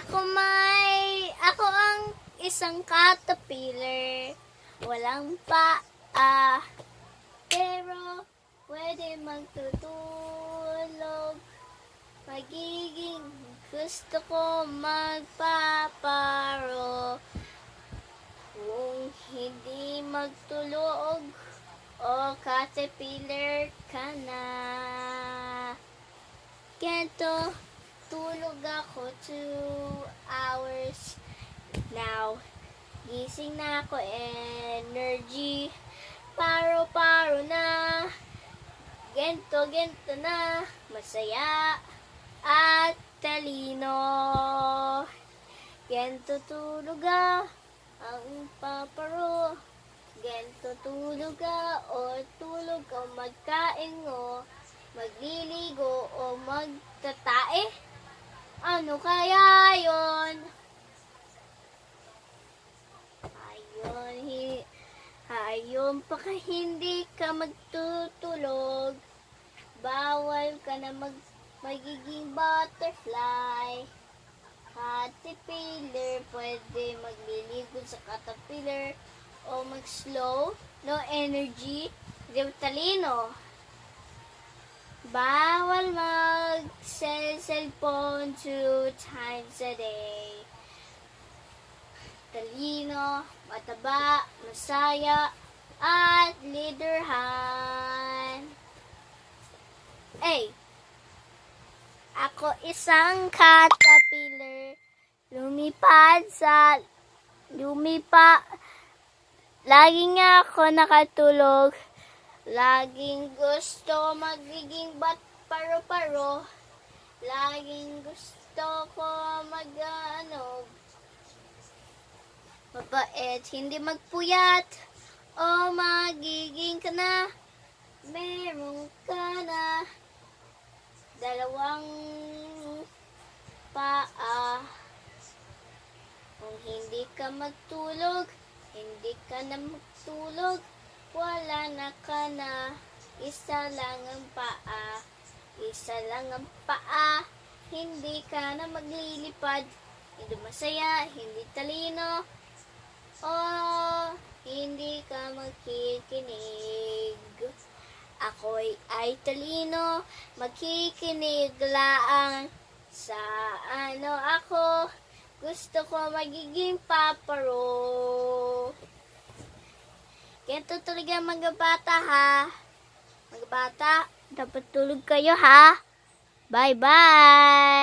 Ako ang isang caterpillar. Walang paa, pero pwede magtutulog. Magiging gusto ko magpaparo. Kung hindi magtulog, caterpillar ka na. Ganto, tulog ako 2 hours now. Gising na ako, energy. Paro-paro na. Gento na. Masaya at talino. Gento tulog ang paparo. Gento tulog o tulog o magkain o magliligo o magtatae. Ano kaya yon? Ayun, baka hindi ka magtutulog. Bawal ka na magiging butterfly. Caterpillar, pwede magliligo sa caterpillar o mag-slow, no energy, talino. Bawal mag-cellphone 2 times a day. Talino, mataba, masaya, at leaderhan. Ako isang caterpillar. Lagi nga ako nakatulog. Laging gusto magiging paro-paro. Laging gusto ko mabait, hindi magpuyat. O magiging ka na. Meron ka na 2 paa. Kung hindi ka magtulog, wala na ka na. Isa lang ang paa. Hindi ka na maglilipad. Hindi masaya, hindi talino, o hindi ka makikinig. Ako'y ay talino, makikinig lang sa ako. Gusto ko magiging paparo. Ganito talaga mga bata ha. Mga bata, dapat tulog kayo ha. Bye-bye!